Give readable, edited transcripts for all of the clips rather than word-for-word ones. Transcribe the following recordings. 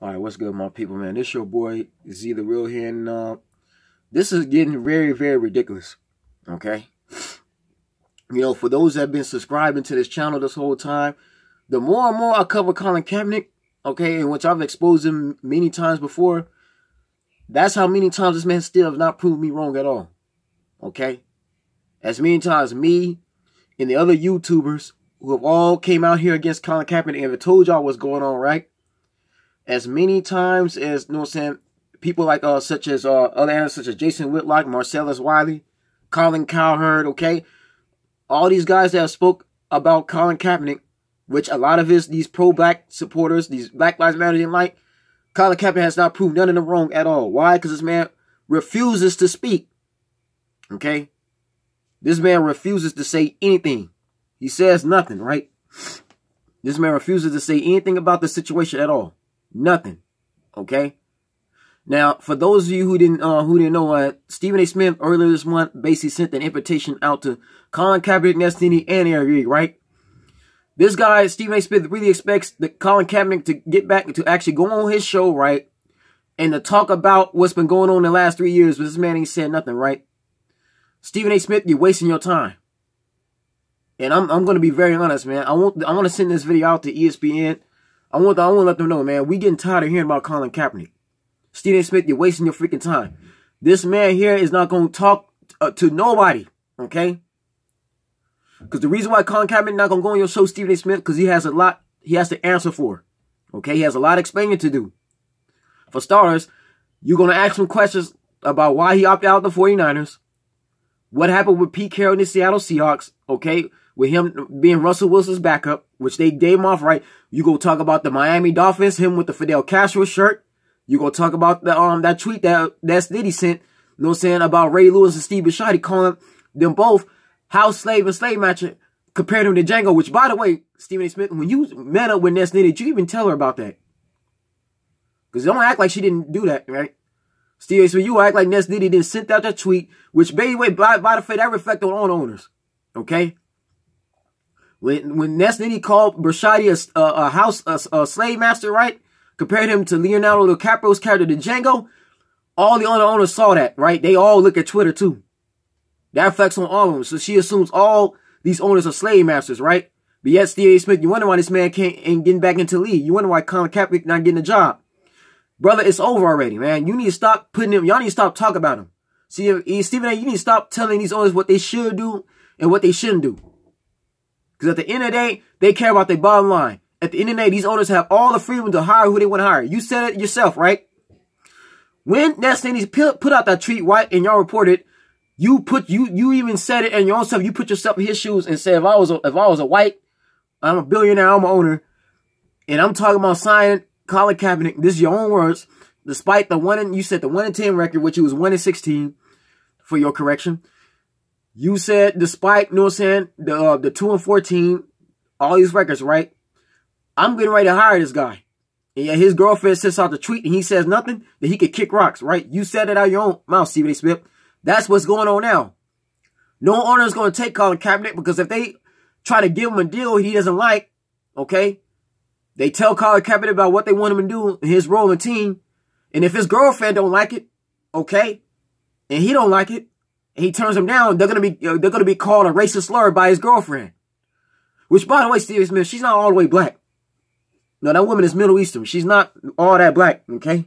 All right, what's good, my people, man? This your boy Z the Real here, and this is getting very, very ridiculous. Okay, for those that have been subscribing to this channel this whole time, the more and more I cover Colin Kaepernick, okay, in which I've exposed him many times before, that's how many times this man still has not proved me wrong at all. Okay, as many times me and the other YouTubers who have all came out here against Colin Kaepernick and have told y'all what's going on, right? As many times as, people like such as other analysts such as Jason Whitlock, Marcellus Wiley, Colin Kaepernick, okay? All these guys that have spoke about Colin Kaepernick, which a lot of these pro-black supporters, these Black Lives Matter didn't like, Colin Kaepernick has not proved none of them wrong at all. Why? Because this man refuses to speak, okay? This man refuses to say anything. He says nothing, right? This man refuses to say anything about the situation at all. Nothing. Okay. Now, for those of you who didn't know, Stephen A. Smith earlier this month basically sent an invitation out to Colin Kaepernick, Nestini, and Eric Reed, right? This guy, Stephen A. Smith, really expects Colin Kaepernick to get back to actually go on his show, right? And to talk about what's been going on in the last 3 years, but this man ain't said nothing, right? Stephen A. Smith, you're wasting your time. And I'm going to be very honest, man. I want to send this video out to ESPN. I want to let them know, man, we getting tired of hearing about Colin Kaepernick. Stephen A. Smith, you're wasting your freaking time. This man here is not going to talk to nobody, okay? Because the reason why Colin Kaepernick not going to go on your show, Stephen A. Smith, because he has a lot he has to answer for, okay? He has a lot of explaining to do. For starters, you're going to ask him questions about why he opted out of the 49ers, what happened with Pete Carroll and the Seattle Seahawks, okay? With him being Russell Wilson's backup, which they gave him off, right? You go talk about the Miami Dolphins, him with the Fidel Castro shirt. You go talk about the that tweet that Diddy sent, about Ray Lewis and Steve Bisciotti, calling them both house slave and slave matcher, compared him to Django, which, by the way, Stephen A. Smith, when you met up with Ness Nitty, did you even tell her about that? Because don't act like she didn't do that, right? Steve A. Smith, you act like Ness Nitty didn't send out that tweet, which, by the way, by the way, that reflected on owners, okay? When Ness Nitty called Bisciotti a slave master, right? Compared him to Leonardo DiCaprio's character, the Django. All the other owners saw that, right? They all look at Twitter too. That reflects on all of them. So she assumes all these owners are slave masters, right? But yet, Steve A. Smith, you wonder why this man ain't getting back into the league. You wonder why Colin Kaepernick not getting a job. Brother, it's over already, man. You need to stop putting him. Y'all need to stop talking about him. See, Stephen A., you need to stop telling these owners what they should do and what they shouldn't do. Because at the end of the day, they care about their bottom line. At the end of the day, these owners have all the freedom to hire who they want to hire. You said it yourself, right? When Nestini put out that tweet, right, and y'all reported, you even said it in your own self. You put yourself in his shoes and said, if I was a white, I'm a billionaire, I'm an owner, and I'm talking about signing Colin Kaepernick. This is your own words. Despite you said the 1-10 record, which was 1-16 for your correction. You said, despite, the 2-14, all these records, right? I'm getting ready to hire this guy. And yet his girlfriend sends out the tweet and he says nothing, that he could kick rocks, right? You said it out of your own mouth, Stephen A. Smith. That's what's going on now. No owner is going to take Colin Kaepernick because if they try to give him a deal he doesn't like, okay? They tell Colin Kaepernick about what they want him to do in his role in the team. And if his girlfriend don't like it, okay? And he don't like it, and he turns them down, they're gonna be called a racist slur by his girlfriend. Which, by the way, Steve Smith, she's not all the way black. No, that woman is Middle Eastern. She's not all that black, okay?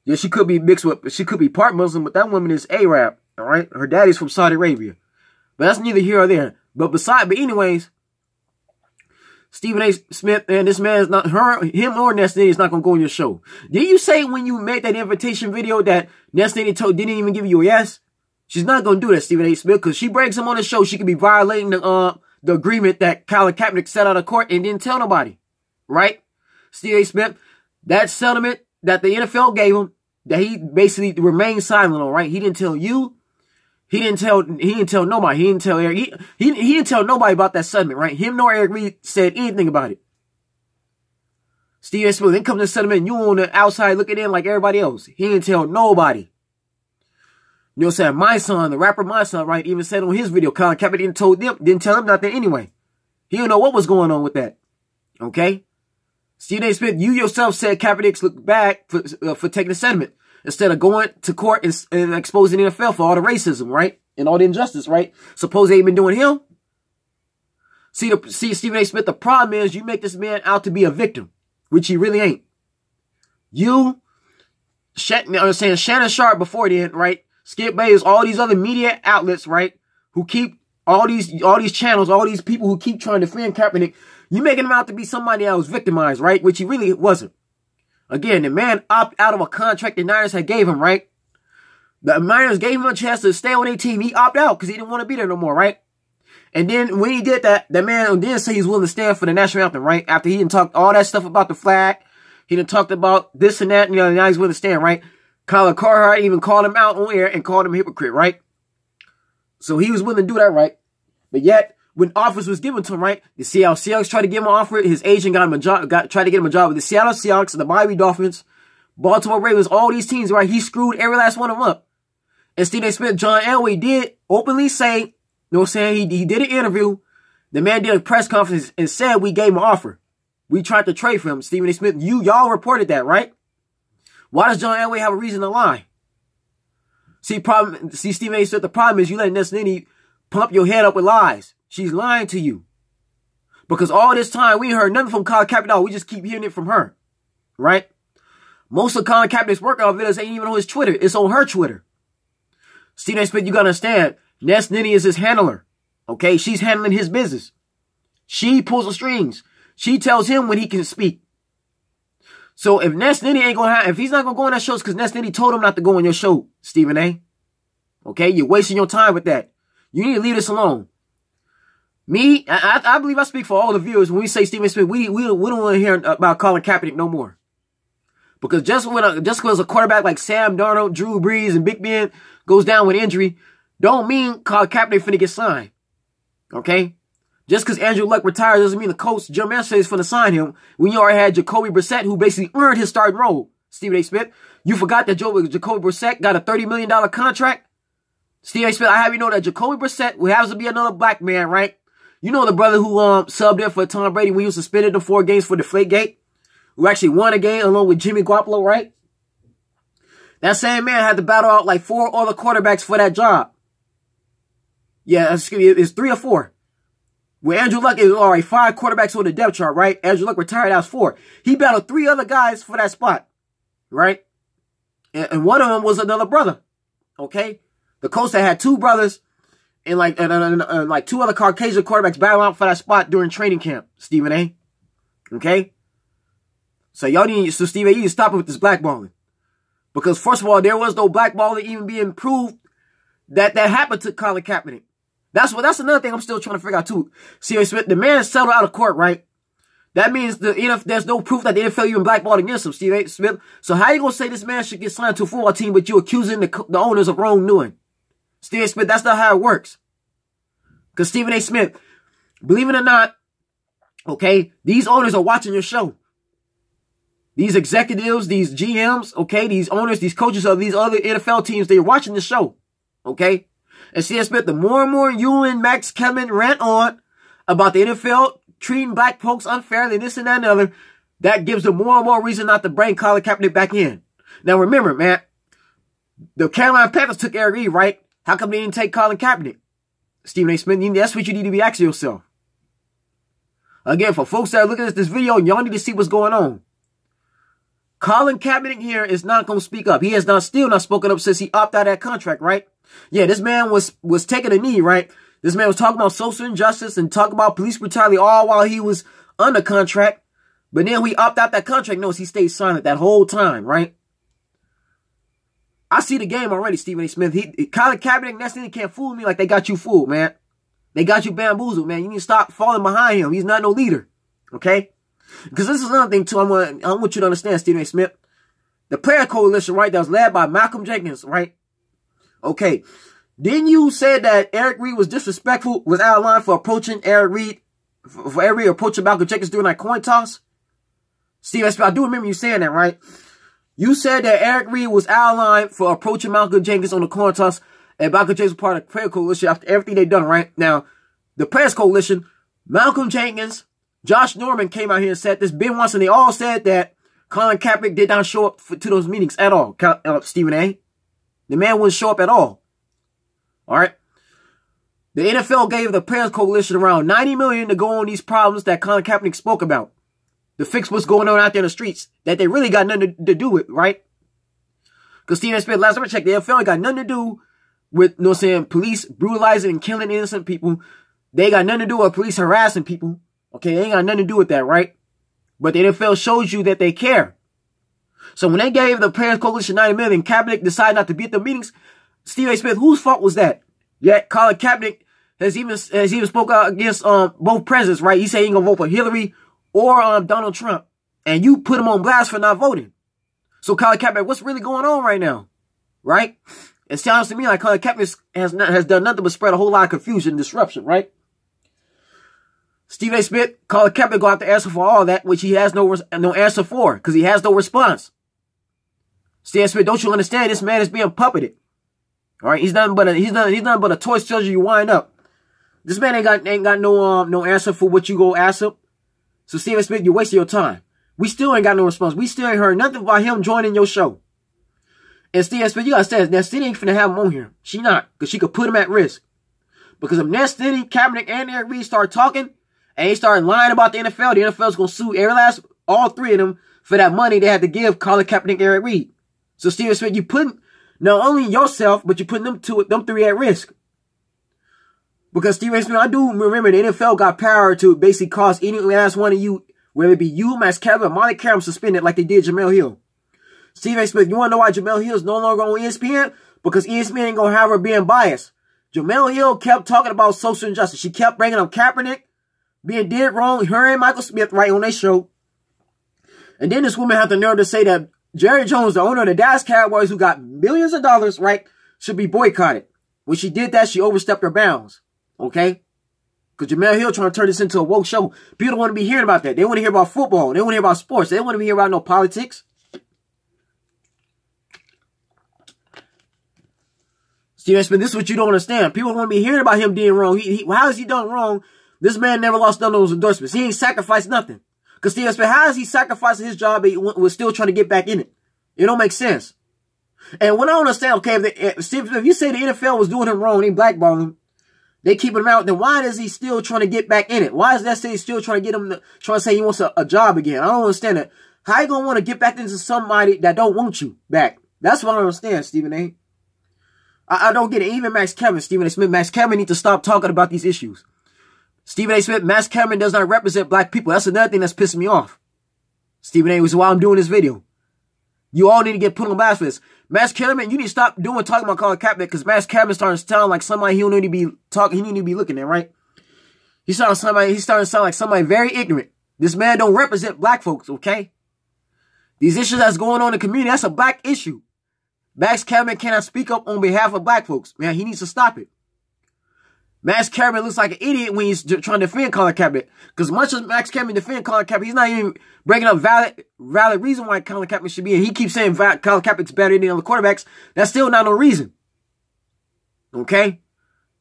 Yeah, she could be mixed with, she could be part Muslim, but that woman is Arab, all right? Her daddy's from Saudi Arabia. But that's neither here or there. But anyways, Stephen A. Smith, and this man is not, him or Nestini is not going to go on your show. Did you say when you made that invitation video that Nestini didn't even give you a yes? She's not going to do that, Stephen A. Smith, because she breaks him on the show. She could be violating the agreement that Colin Kaepernick set out of court and didn't tell nobody. Right? Stephen A. Smith, that settlement that the NFL gave him, that he basically remained silent on, right? He didn't tell you. He didn't tell nobody. He didn't tell Eric. He didn't tell nobody about that settlement, right? Him nor Eric Reed said anything about it. Stephen A. Smith, then comes the settlement, and you on the outside looking in like everybody else. He didn't tell nobody. You know what I'm saying? My son, the rapper My Son, right, even said on his video, Colin Kaepernick didn't tell him nothing anyway. He didn't know what was going on with that. Okay? Stephen A. Smith, you yourself said Kaepernick looked bad for taking a sentiment instead of going to court and exposing the NFL for all the racism, right? And all the injustice, right? Suppose they ain't been doing him. See, Stephen A. Smith, the problem is you make this man out to be a victim, which he really ain't. You, Shannon Sharp before then, right? Skip Bayless, all these other media outlets, right? Who keep all these channels, all these people who keep trying to defend Kaepernick, you making him out to be somebody that was victimized, right? Which he really wasn't. Again, the man opted out of a contract the Niners had gave him, right? The Niners gave him a chance to stay on their team. He opted out because he didn't want to be there no more, right? And then when he did that, the man didn't say he's willing to stand for the national anthem, right? After he didn't talk all that stuff about the flag, he didn't talk about this and that, now he's willing to stand, right? Colin Kaepernick even called him out on air and called him a hypocrite, right? So he was willing to do that, right? But yet, when offers was given to him, right? The Seattle Seahawks tried to give him an offer. His agent got him a job, tried to get him a job with the Seattle Seahawks, the Miami Dolphins, Baltimore Ravens, all these teams, right? He screwed every last one of them up. And Stephen A. Smith, John Elway did openly say, you know what I'm saying? He did an interview. The man did a press conference and said we gave him an offer. We tried to trade for him. Stephen A. Smith, y'all reported that, right? Why does John Elway have a reason to lie? See, Stephen A. Smith, the problem is you letting Ness Nini pump your head up with lies. She's lying to you. Because all this time, we ain't heard nothing from Colin Kaepernick. We just keep hearing it from her. Right? Most of Colin Kaepernick's workout videos ain't even on his Twitter. It's on her Twitter. Stephen A. Smith, you gotta understand, Ness Nini is his handler. Okay? She's handling his business. She pulls the strings. She tells him when he can speak. So if Ness Nini ain't gonna if he's not gonna go on that show, it's because Ness Nini told him not to go on your show, Stephen A. Okay? You're wasting your time with that. You need to leave this alone. Me, I believe I speak for all the viewers when we say Stephen Smith, we don't want to hear about Colin Kaepernick no more. Because just because a quarterback like Sam Darnold, Drew Brees, and Big Ben goes down with injury, don't mean Colin Kaepernick finna get signed. Okay? Just because Andrew Luck retired doesn't mean the coach, Jim Manchester, is finna sign him when you already had Jacoby Brissett, who basically earned his starting role. Stephen A. Smith, you forgot that Jacoby Brissett got a $30 million contract? Stephen A. Smith, I have you know that Jacoby Brissett, who happens to be another black man, right? You know the brother who subbed in for Tom Brady when he was suspended the 4 games for Deflategate? Who actually won a game along with Jimmy Garoppolo, right? That same man had to battle out like 4 other quarterbacks for that job. Yeah, it's 3 or 4. Where Andrew Luck is already 5 quarterbacks on the depth chart, right? Andrew Luck retired, that was 4. He battled 3 other guys for that spot, right? And one of them was another brother, okay? The coach that had 2 brothers and like 2 other Caucasian quarterbacks battle out for that spot during training camp, Stephen A. Okay? So Stephen A, you need to stop it with this blackballing. Because first of all, there was no blackballing even being proved that happened to Colin Kaepernick. That's another thing I'm still trying to figure out too. See, the man settled out of court, right? That means there's no proof that the NFL even blackballed against him, Stephen A. Smith. So how you gonna say this man should get signed to a football team, but you accusing the owners of wrongdoing? Stephen A. Smith, that's not how it works. Because Stephen A. Smith, believe it or not, okay, these owners are watching your show. These executives, these GMs, okay, these owners, these coaches of these other NFL teams, they're watching the show, okay? And Stephen A. Smith, the more and more you and Max Kellerman rant on about the NFL treating black folks unfairly, this and that and the other, that gives them more and more reason not to bring Colin Kaepernick back in. Now remember, man, the Carolina Panthers took Eric Reid, right? How come they didn't take Colin Kaepernick? Stephen A. Smith, that's what you need to be asking yourself. Again, for folks that are looking at this video, y'all need to see what's going on. Colin Kaepernick here is not going to speak up. He has still not spoken up since he opted out of that contract, right? Yeah, this man was taking a knee, right? This man was talking about social injustice and talking about police brutality all while he was under contract. But then when he opted out that contract, notice he stayed silent that whole time, right? I see the game already, Stephen A. Smith. Colin Kaepernick, Ness Nini can't fool me like they got you fooled, man. They got you bamboozled, man. You need to stop falling behind him. He's not no leader, okay? Because this is another thing, too, I want you to understand, Stephen A. Smith. The player coalition, right, that was led by Malcolm Jenkins, right? Okay. Didn't you say that Eric Reid was disrespectful, was out of line for approaching Eric Reid, for Eric Reid approaching Malcolm Jenkins during that coin toss? Stephen A. Smith, I do remember you saying that, right? You said that Eric Reid was out of line for approaching Malcolm Jenkins on the coin toss, and Malcolm Jenkins was part of the player coalition after everything they done, right? Now, the players coalition, Malcolm Jenkins, Josh Norman came out here and said this. Ben Watson, they all said that Colin Kaepernick did not show up to those meetings at all, Stephen A. The man wouldn't show up at all. All right. The NFL gave the Players Coalition around $90 million to go on these problems that Colin Kaepernick spoke about. To fix what's going on out there in the streets that they really got nothing to do with, right? Because Stephen Smith, last time I checked, the NFL ain't got nothing to do with, you know what I'm saying, police brutalizing and killing innocent people. They ain't got nothing to do with police harassing people. Okay, they ain't got nothing to do with that, right? But the NFL shows you that they care. So when they gave the Players Coalition $90 million, Kaepernick decided not to be at the meetings. Stephen A. Smith, whose fault was that? Yet Colin Kaepernick has even spoke out against both presidents, right? He said he ain't gonna vote for Hillary or Donald Trump, and you put him on blast for not voting. So Colin Kaepernick, what's really going on right now, right? It sounds to me like Colin Kaepernick has done nothing but spread a whole lot of confusion and disruption, right? Stephen A. Smith, Colin Kaepernick go out to answer for all that, which he has no answer for, because he has no response. Stephen A. Smith, don't you understand? This man is being puppeted. All right, he's nothing but a toy soldier you wind up. This man ain't got no answer for what you go ask him. So Stephen Smith, you're wasting your time. We still ain't got no response. We still ain't heard nothing about him joining your show. And Stephen Smith, you gotta say, that City ain't finna have him on here. She not, because she could put him at risk. Because if Ness City, Kaepernick, and Eric Reid start talking, and they start lying about the NFL's gonna sue all three of them for that money they had to give Colin Kaepernick and Eric Reid. So Stephen Smith, you putting not only yourself, but you're putting them three at risk. Because Stephen Smith, I do remember the NFL got power to basically cause any last one of you, whether it be you, Max Kevin, or Monty Cameron, suspended like they did Jamel Hill. Stephen Smith, you want to know why Jamel Hill is no longer on ESPN? Because ESPN ain't going to have her being biased. Jamel Hill kept talking about social injustice. She kept bringing up Kaepernick being did wrong, her and Michael Smith right on their show. And then this woman had the nerve to say that Jerry Jones, the owner of the Dallas Cowboys, who got millions of dollars, right, should be boycotted. When she did that, she overstepped her bounds. Okay? Because Jamel Hill trying to turn this into a woke show. People don't want to be hearing about that. They want to hear about football. They want to hear about sports. They don't want to be hearing about no politics. Stephen Smith, this is what you don't understand. People don't want to be hearing about him doing wrong. How has he done wrong? This man never lost none of those endorsements. He ain't sacrificed nothing. Because Stephen Smith, how is he sacrificing his job but he was still trying to get back in it? It don't make sense. And when I don't understand, okay, if you say the NFL was doing him wrong, they blackballing him, they keep him out, then why is he still trying to get back in it? Why is that city still trying to get him trying to say he wants a job again? I don't understand that. How you gonna want to get back into somebody that don't want you back? That's what I don't understand, Stephen A. I don't get it. Even Max Kevin, Stephen A. Smith, Max Kevin need to stop talking about these issues. Stephen A. Smith, Max Kevin does not represent black people. That's another thing that's pissing me off. Stephen A. was why I'm doing this video. You all need to get put on blast for this. Max Kevin, you need to stop talking about Colin Kaepernick, because Max Kevin starting to sound like somebody he don't need to be talking, he need to be looking at, right? He's starting to sound like somebody very ignorant. This man don't represent black folks, okay? These issues that's going on in the community, that's a black issue. Max Kevin cannot speak up on behalf of black folks. Man, he needs to stop it. Max Kevin looks like an idiot when he's trying to defend Colin Kaepernick. Because much as Max Kevin defend Colin Kaepernick, he's not even bringing up valid reason why Colin Kaepernick should be in. He keeps saying Colin Kaepernick's better than other quarterbacks. That's still not no reason. Okay?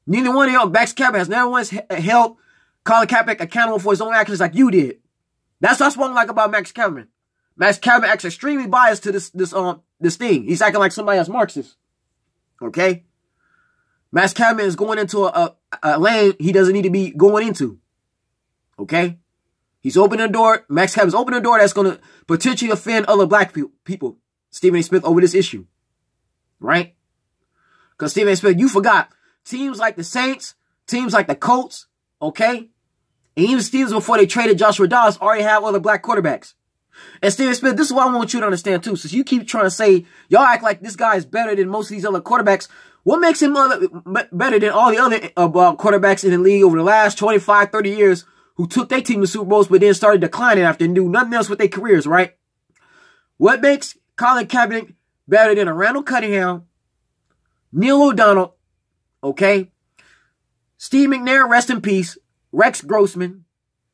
Neither one of y'all, Max Kevin has never once held Colin Kaepernick accountable for his own actions like you did. That's what I like about Max Kevin. Max Kevin acts extremely biased to this thing. He's acting like somebody else Marxist. Okay? Max Kevin is going into a lane he doesn't need to be going into. Okay? He's opening a door. Max Kevin's opening a door that's going to potentially offend other black people. Stephen A. Smith over this issue. Right? Because Stephen A. Smith, you forgot. Teams like the Saints, teams like the Colts, okay? And even Steelers before they traded Joshua Dobbs already have other black quarterbacks. And Stephen Smith, this is what I want you to understand too. Since you keep trying to say, y'all act like this guy is better than most of these other quarterbacks. What makes him better than all the other quarterbacks in the league over the last 25, 30 years who took their team to Super Bowls but then started declining after and do nothing else with their careers, right? What makes Colin Kaepernick better than a Randall Cunningham, Neil O'Donnell, okay? Steve McNair, rest in peace. Rex Grossman,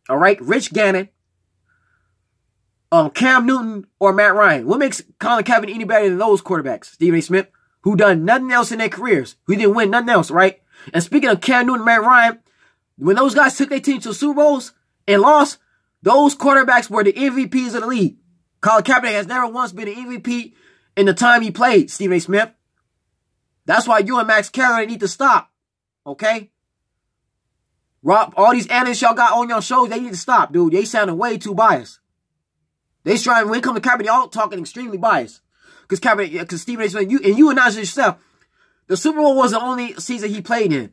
all right? Rich Gannon, Cam Newton, or Matt Ryan. What makes Colin Kaepernick any better than those quarterbacks? Stephen A. Smith, who done nothing else in their careers, who didn't win nothing else, right? And speaking of Cam Newton and Matt Ryan, when those guys took their team to the Super Bowls and lost, Those quarterbacks were the MVPs of the league. Colin Kaepernick has never once been an MVP in the time he played, Stephen A. Smith. That's why you and Max Kellerman need to stop, okay? Rob, all these analysts y'all got on your shows, they need to stop, dude. They sounding way too biased. They trying, when it comes to Kaepernick, y'all talking extremely biased. Because Stephen A. Smith, you announced it yourself. The Super Bowl was the only season he played in.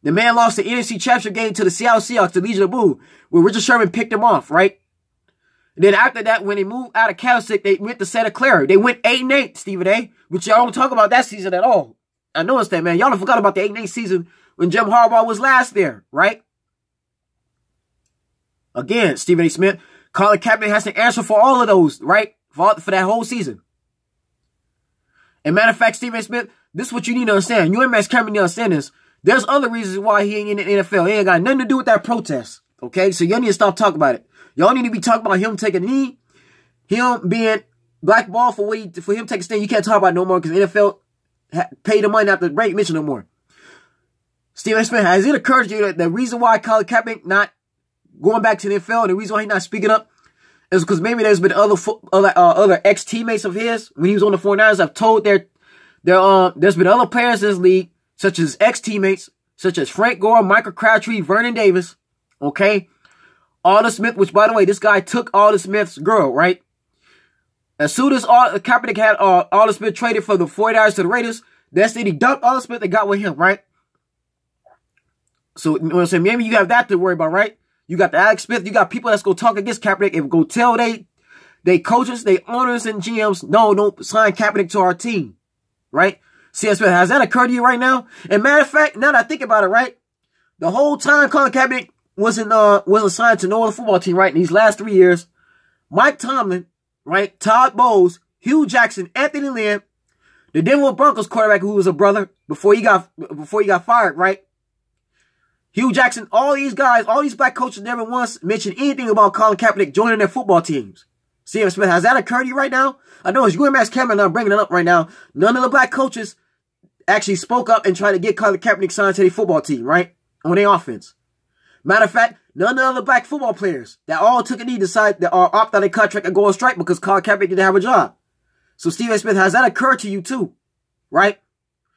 The man lost the NFC Championship game to the Seattle Seahawks, the Legion of Boom, where Richard Sherman picked him off, right? And then after that, when they moved out of Candlestick, they went to Santa Clara. They went 8-8, Stephen A. Which y'all don't talk about that season at all. I noticed that, man. Y'all forgot about the 8-8 season when Jim Harbaugh was last there, right? Again, Stephen A. Smith, Colin Kaepernick has to answer for all of those, right? For that whole season. And matter of fact, Stephen A. Smith, this is what you need to understand. You and Max Cameron need to understand this. There's other reasons why he ain't in the NFL. It ain't got nothing to do with that protest. Okay? So y'all need to stop talking about it. Y'all need to be talking about him taking a knee, him being blackballed for for him taking a stand. You can't talk about it no more because the NFL paid the money not to break mention no more. Stephen A. Smith, has it occurred to you that the reason why Colin Kaepernick not going back to the NFL and the reason why he's not speaking up is because maybe there's been other ex-teammates of his when he was on the 49ers have told there's been other players in this league, such as ex-teammates, such as Frank Gore, Michael Crabtree, Vernon Davis, okay? Alden Smith, which, by the way, this guy took Alden Smith's girl, right? As soon as Kaepernick had Alden Smith traded from the 49ers to the Raiders, that's it. He dumped Alden Smith and got with him, right? So, you know what I'm saying? Maybe you have that to worry about, right? You got the Alex Smith. You got people that's going to talk against Kaepernick and go tell they coaches, they owners and GMs, no, don't sign Kaepernick to our team, right? C.S. Smith, has that occurred to you right now? And matter of fact, now that I think about it, right? The whole time Colin Kaepernick wasn't signed to no other football team, right? In these last 3 years, Mike Tomlin, right? Todd Bowles, Hugh Jackson, Anthony Lynn, the Denver Broncos quarterback who was a brother before he got fired, right? Hugh Jackson, all these guys, all these black coaches never once mentioned anything about Colin Kaepernick joining their football teams. C.M. Smith, has that occurred to you right now? I know it's you and Max Cameron not bringing it up right now. None of the black coaches actually spoke up and tried to get Colin Kaepernick signed to their football team, right? On their offense. Matter of fact, none of the other black football players that all took a knee decided to opt out of contract and go on strike because Colin Kaepernick didn't have a job. So, Stephen Smith, has that occurred to you too? Right?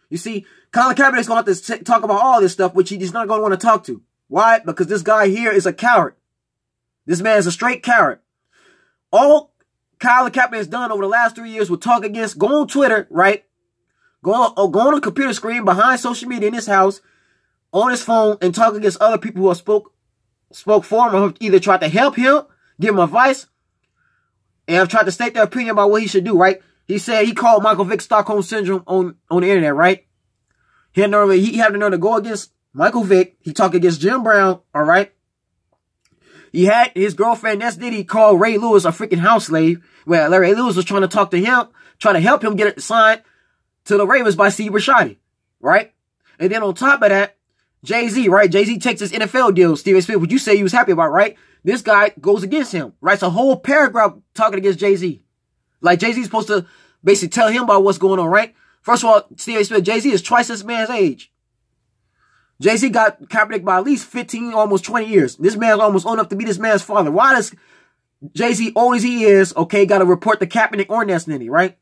You see, Colin Kaepernick's going to have to talk about all this stuff, which he's not going to want to talk to. Why? Because this guy here is a coward. This man is a straight coward. All Colin Kaepernick has done over the last 3 years will talk against, go on Twitter, right? Go on the computer screen behind social media in his house, on his phone, and talk against other people who have spoke for him or have either tried to help him, give him advice, and have tried to state their opinion about what he should do, right? He said he called Michael Vick Stockholm Syndrome on the internet, right? He had the nerve to go against Michael Vick. He talked against Jim Brown, all right? He had his girlfriend, that's Diddy, called Ray Lewis a freaking house slave. Well, Ray Lewis was trying to talk to him, trying to help him get it signed to the Ravens by Steve Bisciotti, right? And then on top of that, Jay-Z, right? Jay-Z takes his NFL deal. Steven Smith, would you say he was happy about, right? This guy goes against him, writes a whole paragraph talking against Jay-Z. Like Jay-Z's supposed to basically tell him about what's going on, right? First of all, Steven Smith, Jay-Z is twice this man's age. Jay-Z got Kaepernick by at least 15, almost 20 years. This man's almost old enough to be this man's father. Why does Jay-Z, old as he is, okay, got to report the Kaepernick or Nesnity, right?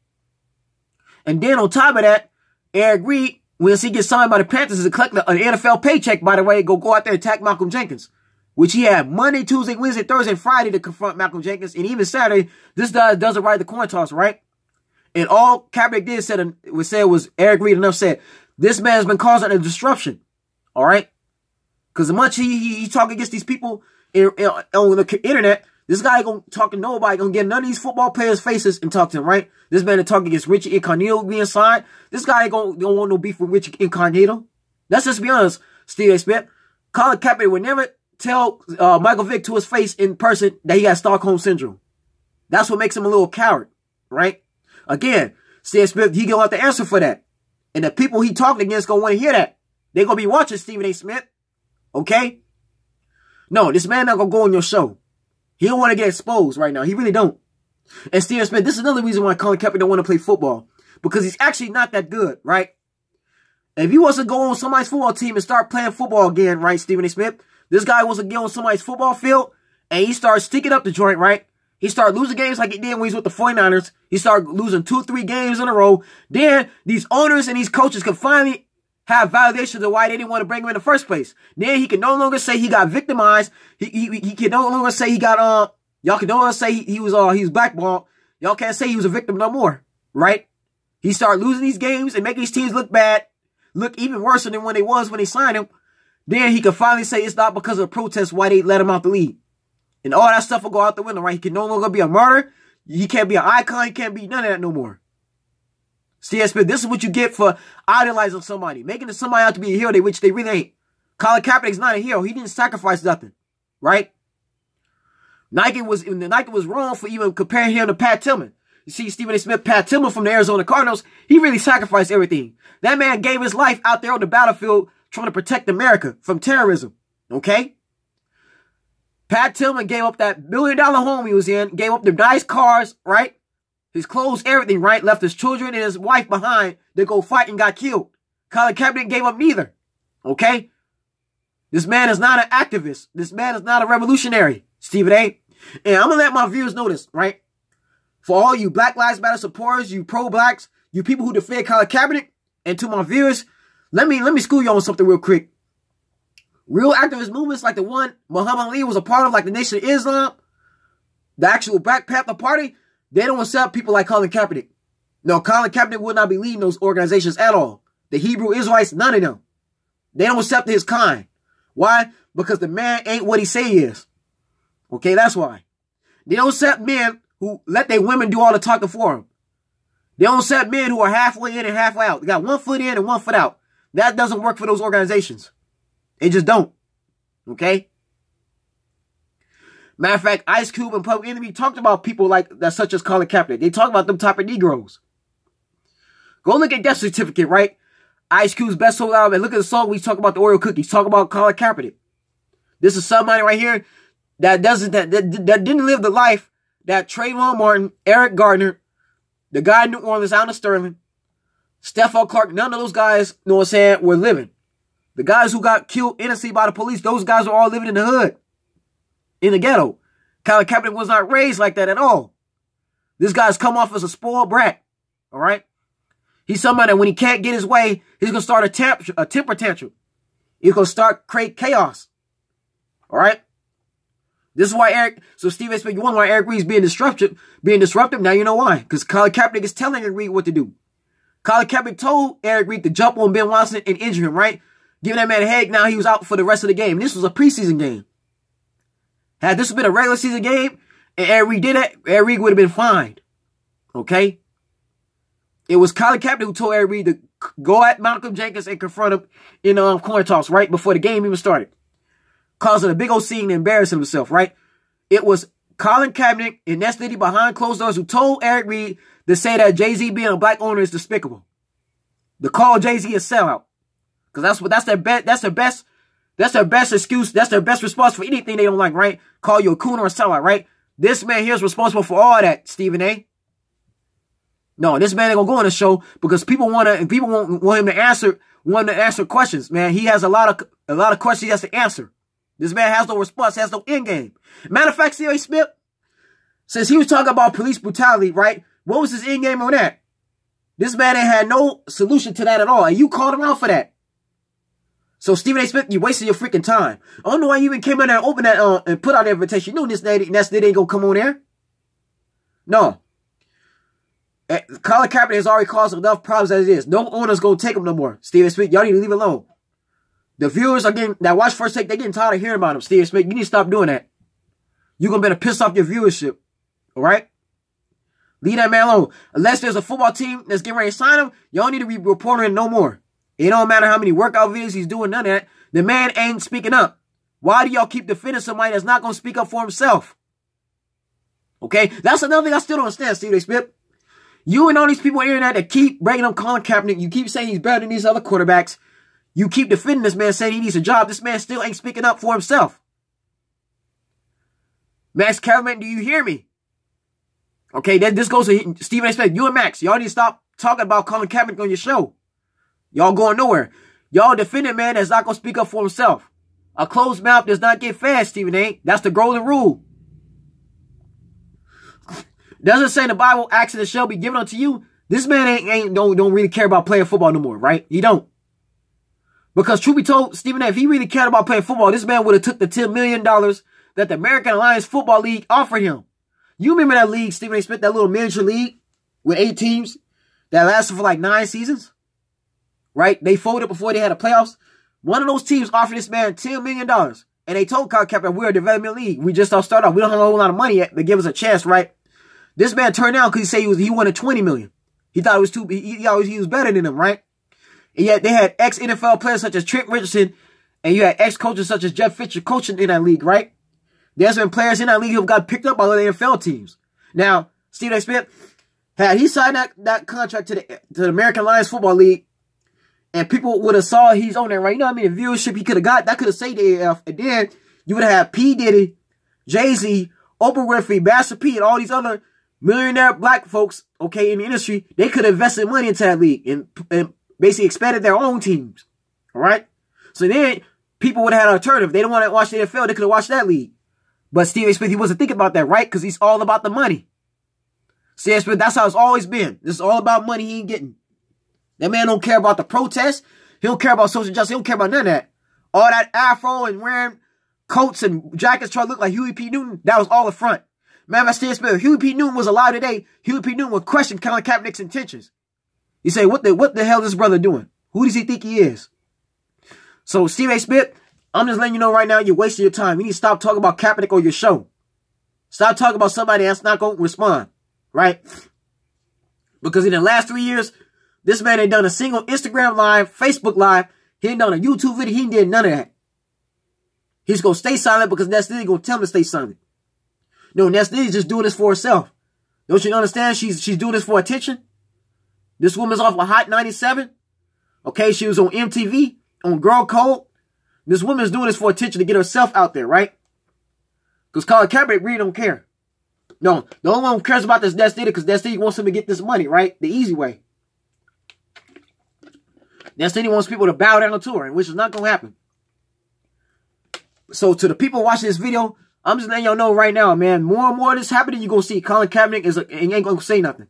And then on top of that, Eric Reed, when he gets signed by the Panthers to collect an NFL paycheck, by the way, go out there and attack Malcolm Jenkins, which he had Monday, Tuesday, Wednesday, Thursday, and Friday to confront Malcolm Jenkins. And even Saturday, this guy doesn't ride the coin toss, right? And all Kaepernick did said was Eric Reed enough said, this man's been causing a disruption, all right? Because as much he talking against these people on the internet, this guy ain't going to talk to nobody, going to get none of these football players' faces and talk to them, right? This man is talking against Richie Incognito being signed. This guy ain't going to want no beef with Richie Incognito. Let's just be honest, Steve A. Smith. Colin Kaepernick would never tell Michael Vick to his face in person that he has Stockholm Syndrome. That's what makes him a little coward, right? Again, Steve Smith, he going to have to answer for that. And the people he talking against going to want to hear that. They're going to be watching Stephen A. Smith, okay? No, this man not going to go on your show. He don't want to get exposed right now. He really don't. And Stephen Smith, this is another reason why Colin Kaepernick don't want to play football. Because he's actually not that good, right? If he wants to go on somebody's football team and start playing football again, right, Stephen A. Smith? This guy wants to get on somebody's football field and he started sticking up the joint, right? He started losing games like he did when he was with the 49ers. He started losing 2-3 games in a row. Then these owners and these coaches could finally have validation of why they didn't want to bring him in the first place. Then he can no longer say he got victimized. He can no longer say he got y'all can no longer say he was blackballed. Y'all can't say he was a victim no more, right? He started losing these games and making these teams look bad, look even worse than when they was when they signed him. Then he could finally say it's not because of the protests why they let him out the league. And all that stuff will go out the window, right? He can no longer be a martyr. He can't be an icon. He can't be none of that no more. C.S. Smith, this is what you get for idolizing somebody, making somebody out to be a hero, which they really ain't. Colin Kaepernick's not a hero. He didn't sacrifice nothing, right? Nike was wrong for even comparing him to Pat Tillman. You see, Stephen A. Smith, Pat Tillman from the Arizona Cardinals, he really sacrificed everything. That man gave his life out there on the battlefield trying to protect America from terrorism, okay? Pat Tillman gave up that $1 million home he was in, gave up the nice cars, right? His clothes, everything, right? Left his children and his wife behind to go fight and got killed. Colin Kaepernick gave up neither, okay? This man is not an activist. This man is not a revolutionary, Stephen A. And I'm going to let my viewers know this, right? For all you Black Lives Matter supporters, you pro-blacks, you people who defend Colin Kaepernick, and to my viewers, let me school you on something real quick. Real activist movements like the one Muhammad Ali was a part of, like the Nation of Islam, the actual Black Panther Party, they don't accept people like Colin Kaepernick. No, Colin Kaepernick would not be leading those organizations at all. The Hebrew Israelites, none of them. They don't accept his kind. Why? Because the man ain't what he say he is. Okay, that's why. They don't accept men who let their women do all the talking for them. They don't accept men who are halfway in and halfway out. They got 1 foot in and 1 foot out. That doesn't work for those organizations. They just don't. Okay? Matter of fact, Ice Cube and Public Enemy talked about people like that, such as Colin Kaepernick. They talk about them type of Negroes. Go look at Death Certificate, right? Ice Cube's best sold album, and look at the song we talk about the Oreo cookies. Talk about Colin Kaepernick. This is somebody right here that didn't live the life that Trayvon Martin, Eric Gardner, the guy in New Orleans, Allen Sterling, Stephon Clark, none of those guys, you know what I'm saying, were living. The guys who got killed innocently by the police, those guys were all living in the hood, in the ghetto. Colin Kaepernick was not raised like that at all. This guy's come off as a spoiled brat, all right? He's somebody that when he can't get his way, he's going to start a temper tantrum. He's going to start create chaos, all right? This is why Steve Smith, you wonder why Eric Reed's being disruptive. Now you know why. Because Colin Kaepernick is telling Eric Reed what to do. Colin Kaepernick told Eric Reed to jump on Ben Watson and injure him, right? Giving that man a headache. Now he was out for the rest of the game. This was a preseason game. Had this been a regular season game and Eric Reed did that, Eric Reed would have been fined. Okay? It was Colin Kaepernick who told Eric Reed to go at Malcolm Jenkins and confront him in coin toss right before the game even started. Causing a big old scene and embarrassing himself, right? It was Colin Kaepernick and Ness Liddy behind closed doors who told Eric Reed to say that Jay-Z being a black owner is despicable. To call Jay-Z a sellout. Because that's their best excuse. That's their best response for anything they don't like, right? Call you a coon or a sellout, right? This man here is responsible for all that, Stephen A. No, this man ain't gonna go on the show because people want him to answer questions, man. He has a lot of questions he has to answer. This man has no response, has no end game. Matter of fact, C.A. Smith, since he was talking about police brutality, right? What was his end game on that? This man ain't had no solution to that at all, and you called him out for that. So Stephen A. Smith, you wasted your freaking time. I don't know why you even came in there and opened that and put out the invitation. You knew this ain't gonna come on there. No. Colin Kaepernick has already caused enough problems as it is. No owner's gonna take him no more. Stephen Smith, y'all need to leave it alone. The viewers that watch First Take, they're getting tired of hearing about him. Stephen Smith, you need to stop doing that. You're gonna better piss off your viewership. All right? Leave that man alone. Unless there's a football team that's getting ready to sign him, y'all need to be reporting no more. It don't matter how many workout videos he's doing, none of that. The man ain't speaking up. Why do y'all keep defending somebody that's not going to speak up for himself? Okay? That's another thing I still don't understand, Stephen A. Smith. You and all these people on the internet that keep bringing up Colin Kaepernick, you keep saying he's better than these other quarterbacks. You keep defending this man, saying he needs a job. This man still ain't speaking up for himself. Max Kellerman, do you hear me? Okay, this goes to Stephen A. Smith. You and Max, y'all need to stop talking about Colin Kaepernick on your show. Y'all going nowhere. Y'all defending a man that's not going to speak up for himself. A closed mouth does not get fed, Stephen A. That's the golden rule. Doesn't say in the Bible, accident shall be given unto you. This man don't really care about playing football no more, right? He don't. Because truth be told, Stephen A., if he really cared about playing football, this man would have took the $10 million that the American Alliance Football League offered him. You remember that league, Stephen A. Smith, that little miniature league with 8 teams that lasted for like 9 seasons? Right? They folded before they had the playoffs. One of those teams offered this man $10 million. And they told Colin Kaepernick, we're a development league. We just don't start off. We don't have a whole lot of money yet to give us a chance, right? This man turned down because he said he wanted $20 million. He thought it was too, he was better than him, right? And yet they had ex-NFL players such as Trent Richardson, and you had ex-coaches such as Jeff Fisher coaching in that league, right? There's been players in that league who got picked up by other NFL teams. Now, Stephen A. Smith, had he signed that contract to the American Alliance Football League, and people would have saw he's on there, right? You know what I mean? The viewership he could have got, that could have saved the AF. And then you would have had P. Diddy, Jay-Z, Oprah Winfrey, Master P, and all these other millionaire black folks, okay, in the industry. They could have invested money into that league and basically expanded their own teams. All right? So then people would have had an alternative. They don't want to watch the NFL. They could have watched that league. But Stephen A. Smith, he wasn't thinking about that, right? Because he's all about the money. Stephen A. Smith, that's how it's always been. This is all about money he ain't getting. That man don't care about the protests. He don't care about social justice. He don't care about none of that. All that afro and wearing coats and jackets trying to look like Huey P. Newton, that was all the front. Man, if Stephen Smith, if Huey P. Newton was alive today, Huey P. Newton would question Colin Kaepernick's intentions. You say, what the hell is this brother doing? Who does he think he is? So, Stephen A. Smith, I'm just letting you know right now, you're wasting your time. You need to stop talking about Kaepernick on your show. Stop talking about somebody that's not going to respond, right? Because in the last 3 years, this man ain't done a single Instagram live, Facebook live. He ain't done a YouTube video. He ain't did none of that. He's going to stay silent because Nestle going to tell him to stay silent. No, Nestle's just doing this for herself. Don't you understand? She's doing this for attention. This woman's off of Hot 97. Okay, she was on MTV, on Girl Code. This woman's doing this for attention to get herself out there, right? Because Colin Kaepernick really don't care. No, the only one who cares about this Nestle because Nestle wants him to get this money, right? The easy way. Nestle wants people to bow down to her, which is not going to happen. So to the people watching this video, I'm just letting y'all know right now, man, more and more of this happening, you're going to see Colin Kaepernick ain't going to say nothing.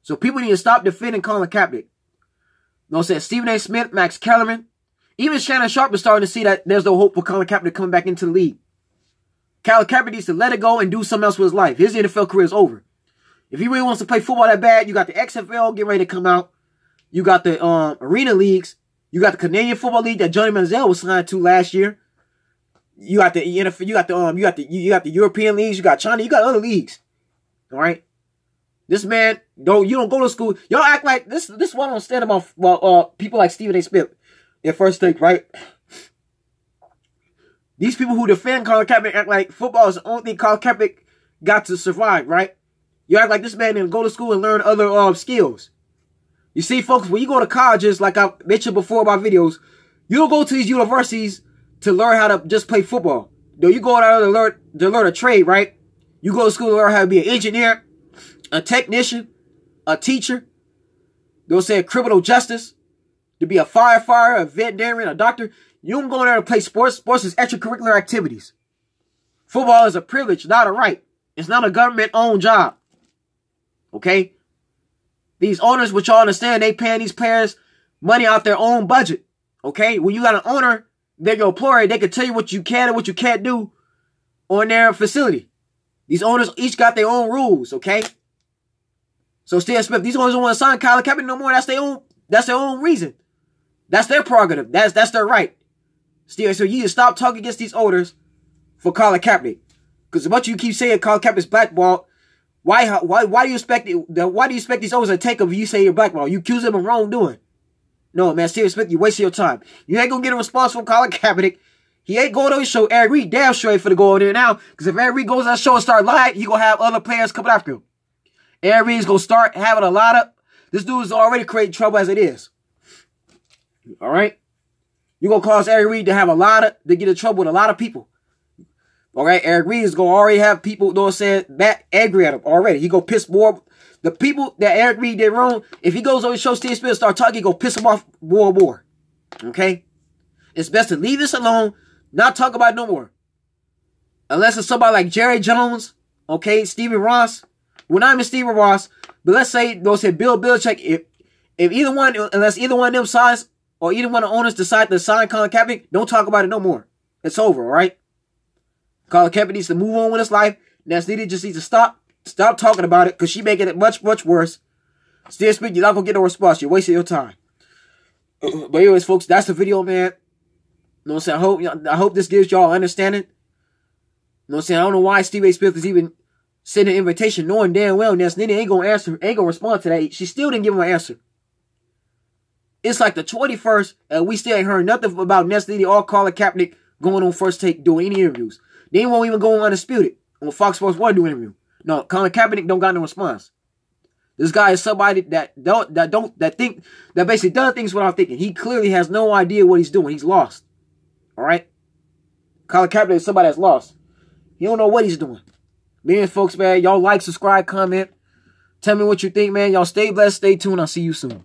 So people need to stop defending Colin Kaepernick. No, said Stephen A. Smith, Max Kellerman, even Shannon Sharp is starting to see that there's no hope for Colin Kaepernick coming back into the league. Colin Kaepernick needs to let it go and do something else with his life. His NFL career is over. If he really wants to play football that bad, you got the XFL getting ready to come out. You got the arena leagues. You got the Canadian Football League that Johnny Manziel was signed to last year. You got the NFL. You got the European leagues. You got China. You got other leagues. All right. This man you don't go to school. Y'all act like this. This one I don't stand about people like Stephen A. Smith. Their first take, right? These people who defend Colin Kaepernick act like football is the only thing Colin Kaepernick got to survive, right? You act like this man didn't go to school and learn other skills. You see, folks, when you go to colleges, like I mentioned before about videos, you don't go to these universities to learn how to just play football. No, you go out to learn a trade, right? You go to school to learn how to be an engineer, a technician, a teacher. They'll say criminal justice, to be a firefighter, a veterinarian, a doctor. You don't go there to play sports. Sports is extracurricular activities. Football is a privilege, not a right. It's not a government-owned job. Okay? These owners, which y'all understand, they paying these players money out their own budget. Okay? When you got an owner, they're your employer, they can tell you what you can and what you can't do on their facility. These owners each got their own rules, okay? So Stephen Smith, these owners don't want to sign Colin Kaepernick no more. That's their own reason. That's their prerogative. That's their right. Stephen, so you need to stop talking against these owners for Colin Kaepernick. Because what you keep saying Colin Kaepernick's blackballed, why do you expect these owners to take him if you say you're blackballed? You accuse them of wrongdoing. No, man, Stephen Smith, you're wasting your time. You ain't gonna get a response from Colin Kaepernick. He ain't going on his show. Eric Reed damn sure ain't finna go on there now. Because if Eric Reed goes on that show and start lying, he gonna have other players coming after him. Eric Reed's gonna start having a lot of... This dude is already creating trouble as it is. Alright? You're gonna cause Eric Reed to get in trouble with a lot of people. Alright? Eric Reed is gonna already have people, you know what I'm saying, back angry at him already. He gonna piss more... The people that Eric Reed did wrong, if he goes on his show, Steve Smith start talking, he gonna piss him off more and more. Okay? It's best to leave this alone. Not talk about it no more. Unless it's somebody like Jerry Jones, okay, Stephen Ross. Well, not even Stephen Ross, but let's say they'll say Bill Belichick. If either one, unless either one of them signs or either one of the owners decide to sign Colin Kaepernick, don't talk about it no more. It's over, all right? Colin Kaepernick needs to move on with his life. Ness just needs to stop talking about it because she making it much, much worse. Still speak, you're not going to get no response. You're wasting your time. But anyways, folks, that's the video, man. You know what I'm saying? I hope this gives y'all understanding. You know what I'm saying? I don't know why Stephen A. Smith is even sending an invitation knowing damn well Ness Nitty ain't going to answer, ain't going to respond to that. She still didn't give him an answer. It's like the 21st, and we still ain't heard nothing about Ness Nitty or Colin Kaepernick going on First Take doing any interviews. They won't even go on Undisputed on Fox Sports 1 do an interview. No, Colin Kaepernick don't got no response. This guy is somebody that basically does things without thinking. He clearly has no idea what he's doing. He's lost. All right? Colin Kaepernick is somebody that's lost. He don't know what he's doing. Man, folks, man, y'all like, subscribe, comment. Tell me what you think, man. Y'all stay blessed, stay tuned. I'll see you soon.